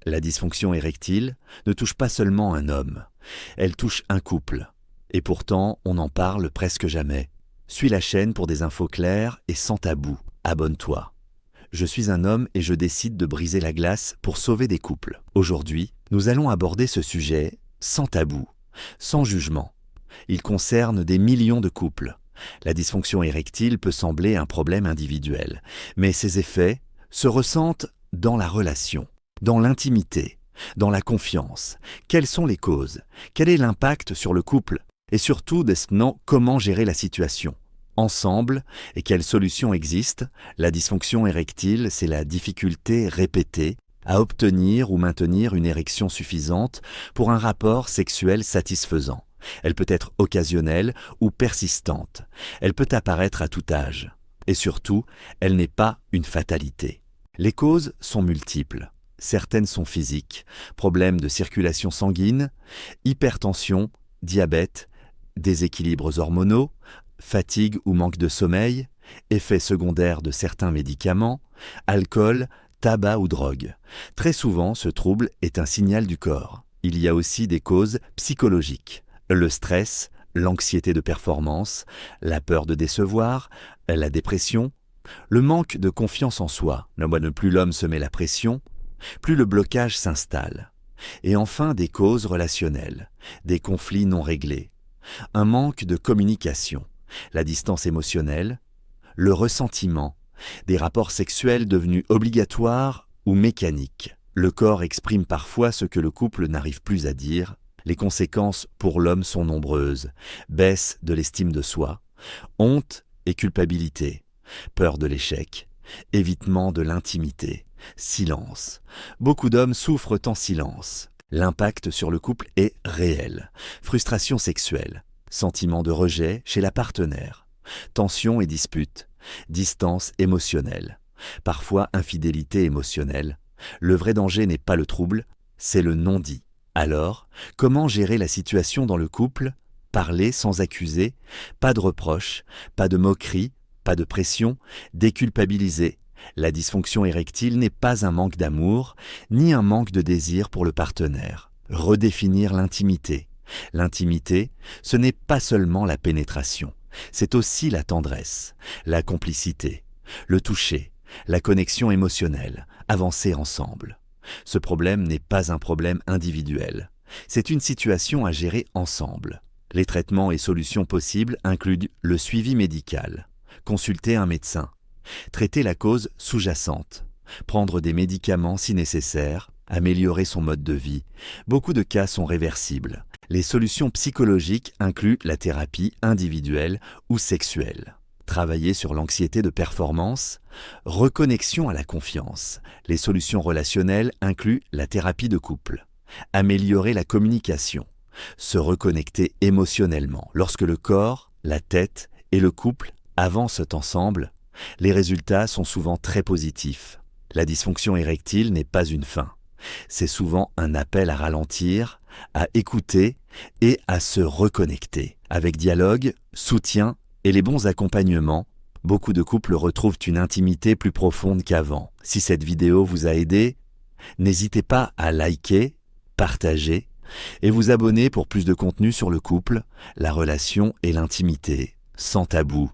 La dysfonction érectile ne touche pas seulement un homme, elle touche un couple. Et pourtant, on n'en parle presque jamais. Suis la chaîne pour des infos claires et sans tabou. Abonne-toi. Je suis un homme et je décide de briser la glace pour sauver des couples. Aujourd'hui, nous allons aborder ce sujet sans tabou, sans jugement. Il concerne des millions de couples. La dysfonction érectile peut sembler un problème individuel, mais ses effets se ressentent dans la relation, dans l'intimité, dans la confiance. Quelles sont les causes? Quel est l'impact sur le couple? Et surtout, décelant comment gérer la situation. Ensemble, et quelles solutions existent? La dysfonction érectile, c'est la difficulté répétée à obtenir ou maintenir une érection suffisante pour un rapport sexuel satisfaisant. Elle peut être occasionnelle ou persistante. Elle peut apparaître à tout âge. Et surtout, elle n'est pas une fatalité. Les causes sont multiples. Certaines sont physiques, problèmes de circulation sanguine, hypertension, diabète, déséquilibres hormonaux, fatigue ou manque de sommeil, effets secondaires de certains médicaments, alcool, tabac ou drogue. Très souvent, ce trouble est un signal du corps. Il y a aussi des causes psychologiques. Le stress, l'anxiété de performance, la peur de décevoir, la dépression, le manque de confiance en soi. Plus l'homme se met la pression, plus le blocage s'installe. Et enfin, des causes relationnelles, des conflits non réglés, un manque de communication, la distance émotionnelle, le ressentiment, des rapports sexuels devenus obligatoires ou mécaniques. Le corps exprime parfois ce que le couple n'arrive plus à dire. Les conséquences pour l'homme sont nombreuses. Baisse de l'estime de soi, honte et culpabilité, peur de l'échec, évitement de l'intimité, silence. Beaucoup d'hommes souffrent en silence. L'impact sur le couple est réel. Frustration sexuelle, sentiment de rejet chez la partenaire, tension et dispute, distance émotionnelle, parfois infidélité émotionnelle. Le vrai danger n'est pas le trouble, c'est le non-dit. Alors, comment gérer la situation dans le couple? Parler sans accuser, pas de reproches, pas de moquerie, pas de pression, déculpabiliser. La dysfonction érectile n'est pas un manque d'amour, ni un manque de désir pour le partenaire. Redéfinir l'intimité. L'intimité, ce n'est pas seulement la pénétration, c'est aussi la tendresse, la complicité, le toucher, la connexion émotionnelle, avancer ensemble. Ce problème n'est pas un problème individuel, c'est une situation à gérer ensemble. Les traitements et solutions possibles incluent le suivi médical, consulter un médecin, traiter la cause sous-jacente, prendre des médicaments si nécessaire, améliorer son mode de vie. Beaucoup de cas sont réversibles. Les solutions psychologiques incluent la thérapie individuelle ou sexuelle. Travailler sur l'anxiété de performance, reconnexion à la confiance. Les solutions relationnelles incluent la thérapie de couple. Améliorer la communication, se reconnecter émotionnellement. Lorsque le corps, la tête et le couple avancent ensemble, les résultats sont souvent très positifs. La dysfonction érectile n'est pas une fin. C'est souvent un appel à ralentir, à écouter et à se reconnecter. Avec dialogue, soutien et les bons accompagnements, beaucoup de couples retrouvent une intimité plus profonde qu'avant. Si cette vidéo vous a aidé, n'hésitez pas à liker, partager et vous abonner pour plus de contenu sur le couple, la relation et l'intimité, sans tabou.